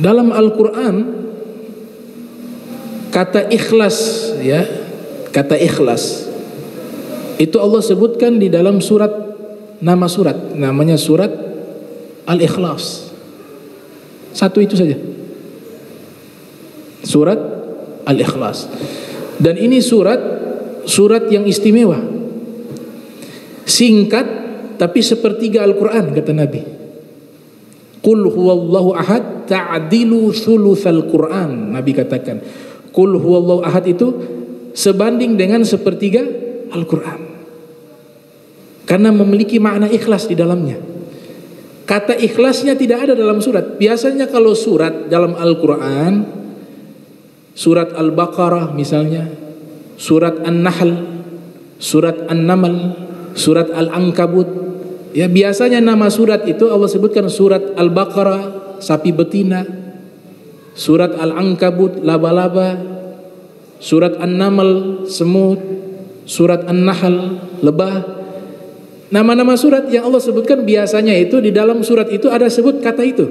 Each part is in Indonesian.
Dalam Al-Quran kata ikhlas, ya, kata ikhlas itu Allah sebutkan di dalam surat, nama surat, namanya surat Al-Ikhlas. Satu itu saja, surat Al-Ikhlas. Dan ini surat yang istimewa, singkat tapi sepertiga Al-Quran, kata Nabi. Qul huwallahu ahad ta'dilu thulutsal Quran. Nabi katakan, Qul huwallahu ahad itu sebanding dengan sepertiga Al-Quran, karena memiliki makna ikhlas di dalamnya. Kata ikhlasnya tidak ada dalam surat. Biasanya kalau surat dalam Al-Quran, surat Al-Baqarah misalnya, surat An-Nahl, surat An-Naml, surat Al-Ankabut, ya, biasanya nama surat itu Allah sebutkan surat Al-Baqarah sapi betina, surat Al-Ankabut laba-laba, surat An-Naml semut, surat An-Nahl lebah. Nama-nama surat yang Allah sebutkan biasanya itu di dalam surat itu ada sebut kata itu.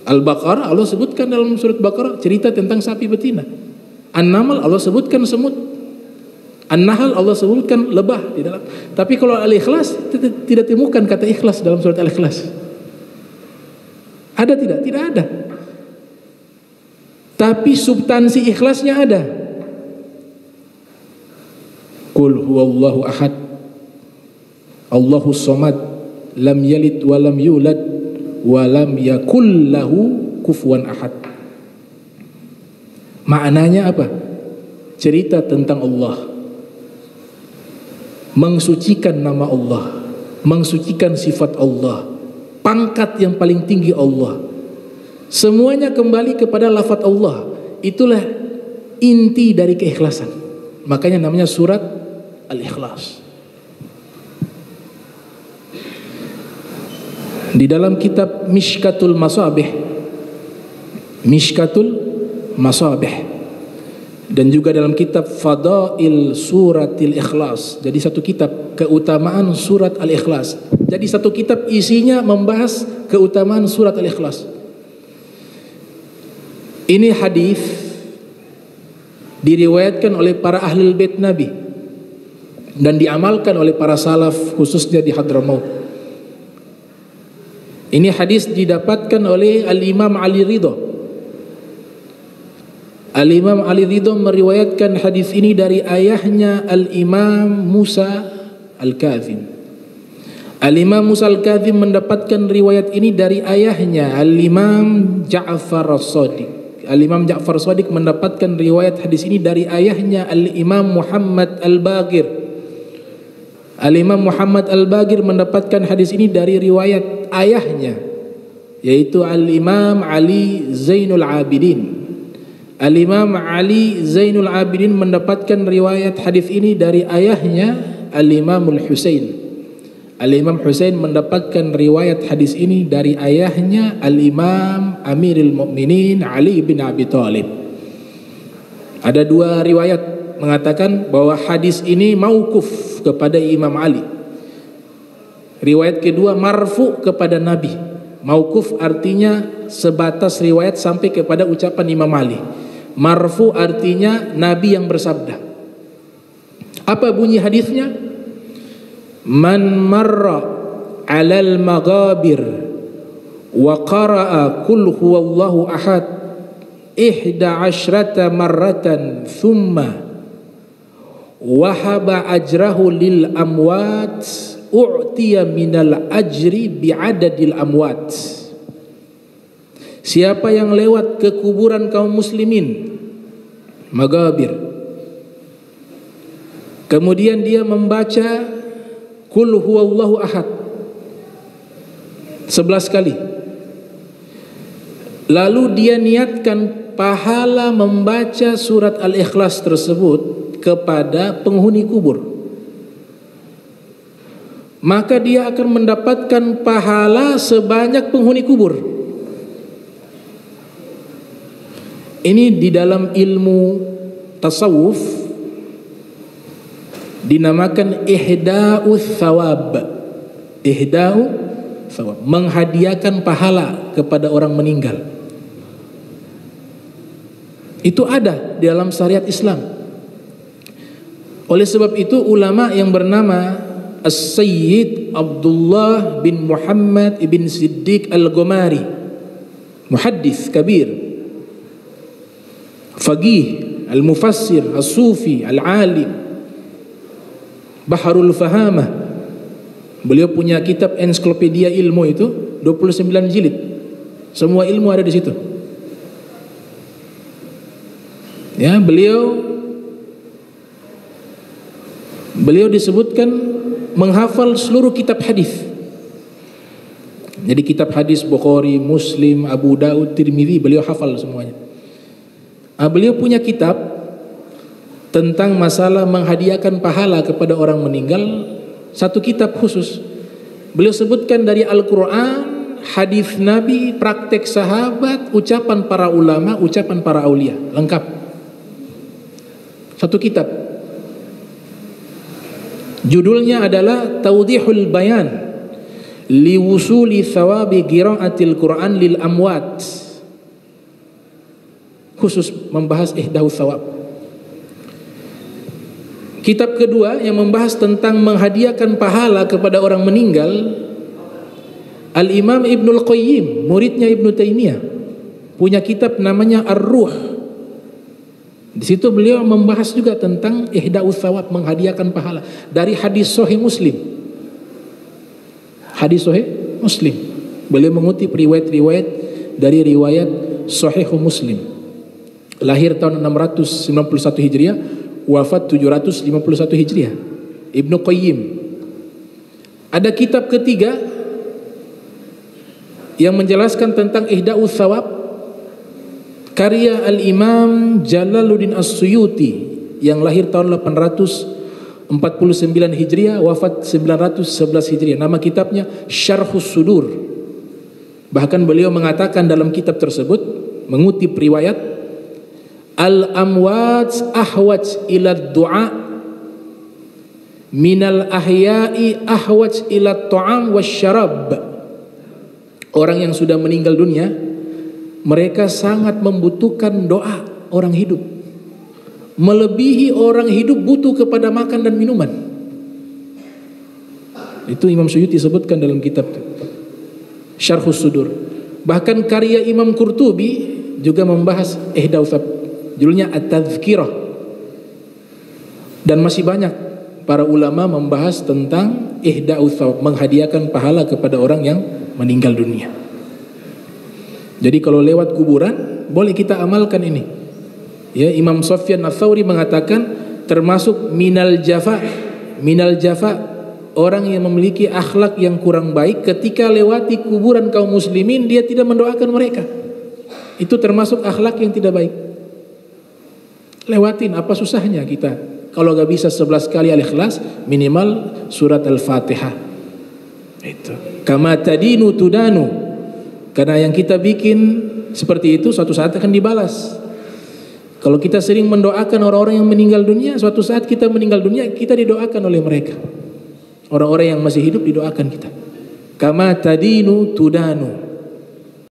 Al-Baqarah Allah sebutkan dalam surat Baqarah cerita tentang sapi betina. An-Naml Allah sebutkan semut. An-Nahl Allah sebutkan lebah di dalam. Tapi kalau Al-Ikhlas tidak temukan kata ikhlas dalam surat Al-Ikhlas. Ada tidak? Tidak ada. Tapi substansi ikhlasnya ada. Qul huwallahu ahad, Allahus samad, lam yalid wa lam yulad wa lam yakul lahu kufuwan ahad. Maknanya apa? Cerita tentang Allah, mengsucikan nama Allah, mengsucikan sifat Allah, pangkat yang paling tinggi Allah. Semuanya kembali kepada lafaz Allah. Itulah inti dari keikhlasan. Makanya namanya surat Al-Ikhlas. Di dalam kitab Mishkatul Masabih, dan juga dalam kitab Fadail Suratil Ikhlas. Jadi satu kitab keutamaan surat Al-Ikhlas. Jadi satu kitab isinya membahas keutamaan surat Al-Ikhlas. Ini hadis diriwayatkan oleh para ahli bait Nabi dan diamalkan oleh para salaf khususnya di Hadramaut. Ini hadis didapatkan oleh Al-Imam Ali Ridho. Al-Imam Ali Ridho meriwayatkan hadis ini dari ayahnya Al-Imam Musa Al-Kazim. Al-Imam Musa Al-Kazim mendapatkan riwayat ini dari ayahnya Al-Imam Ja'far As-Shadiq. Al-Imam Ja'far As-Shadiq mendapatkan riwayat hadis ini dari ayahnya Al-Imam Muhammad Al-Baqir. Al-Imam Muhammad Al-Baqir mendapatkan hadis ini dari riwayat ayahnya, yaitu Al-Imam Ali Zainul Abidin. Al-Imam Ali Zainul Abidin mendapatkan riwayat hadis ini dari ayahnya Al-Imam Al-Husain. Al-Imam Husain mendapatkan riwayat hadis ini dari ayahnya Al-Imam Amirul Mukminin Ali bin Abi Thalib. Ada dua riwayat mengatakan bahwa hadis ini mauquf kepada Imam Ali. Riwayat kedua marfu kepada Nabi. Mauquf artinya sebatas riwayat sampai kepada ucapan Imam Ali. Marfu artinya Nabi yang bersabda. Apa bunyi hadisnya? Man marra 'alal maghabir wa qara'a qul huwallahu ahad 11 marratan thumma wahaba ajrahu lil amwat u'tiya minal ajri bi'adadil amwat. Siapa yang lewat ke kuburan kaum muslimin, magabir, kemudian dia membaca Qul huwallahu ahad 11 kali, lalu dia niatkan pahala membaca surat Al-Ikhlas tersebut kepada penghuni kubur, maka dia akan mendapatkan pahala sebanyak penghuni kubur. Ini di dalam ilmu tasawuf dinamakan ihda'u thawab. Ihda'u thawab, menghadiahkan pahala kepada orang meninggal. Itu ada di dalam syariat Islam. Oleh sebab itu ulama yang bernama As-Sayyid Abdullah bin Muhammad ibn Siddiq Al-Ghumari, muhaddis kabir, faqih, al-mufassir, as-sufi, al-alim, Baharul Fahamah. Beliau punya kitab ensiklopedia ilmu itu 29 jilid. Semua ilmu ada di situ. Ya, beliau disebutkan menghafal seluruh kitab hadis. Jadi kitab hadis Bukhari, Muslim, Abu Daud, Tirmidzi beliau hafal semuanya. Beliau punya kitab tentang masalah menghadiahkan pahala kepada orang meninggal, satu kitab khusus. Beliau sebutkan dari Al-Quran, hadis Nabi, praktek sahabat, ucapan para ulama, ucapan para aulia, lengkap. Satu kitab. Judulnya adalah Tawdihul Bayan liwusuli thawabi qiraatil Quran lil amwat. Khusus membahas ihdahu thawab. Kitab kedua yang membahas tentang menghadiahkan pahala kepada orang meninggal, Al-Imam Ibnul Qayyim, muridnya Ibnu Taimiyah, punya kitab namanya Ar-Ruh. Di situ beliau membahas juga tentang ihdahu thawab, menghadiahkan pahala dari hadis Sahih Muslim. Hadis Sahih Muslim. Beliau mengutip riwayat-riwayat dari riwayat Sahih Muslim. Lahir tahun 691 Hijriah, wafat 751 Hijriah. Ibnu Qayyim. Ada kitab ketiga yang menjelaskan tentang ihdahu thawab, karya Al-Imam Jalaluddin As-Suyuti yang lahir tahun 849 Hijriah, wafat 911 Hijriah. Nama kitabnya Syarhus Sudur. Bahkan beliau mengatakan dalam kitab tersebut, mengutip riwayat, Al-amwat ahwaj ila du'a minal ahya'i ahwaj ila ta'am wasyarab. Orang yang sudah meninggal dunia, mereka sangat membutuhkan doa orang hidup, melebihi orang hidup butuh kepada makan dan minuman. Itu Imam Suyuti sebutkan dalam kitab Syarhus Sudur. Bahkan karya Imam Qurtubi juga membahas ihdahu thawab, judulnya At-Tadhkirah. Dan masih banyak para ulama membahas tentang ihdahu thawab, menghadiahkan pahala kepada orang yang meninggal dunia. Jadi kalau lewat kuburan boleh kita amalkan ini. Ya, Imam Sufyan Ats-Tsauri mengatakan termasuk minal jafa, orang yang memiliki akhlak yang kurang baik ketika lewati kuburan kaum muslimin dia tidak mendoakan mereka. Itu termasuk akhlak yang tidak baik. Lewatin, apa susahnya kita? Kalau gak bisa 11 kali Al-Ikhlas, minimal surat Al-Fatihah. Itu. Kama tadinu tudanu. Karena yang kita bikin seperti itu suatu saat akan dibalas. Kalau kita sering mendoakan orang-orang yang meninggal dunia, suatu saat kita meninggal dunia, kita didoakan oleh mereka. Orang-orang yang masih hidup didoakan kita. Kama tadinu tudanu.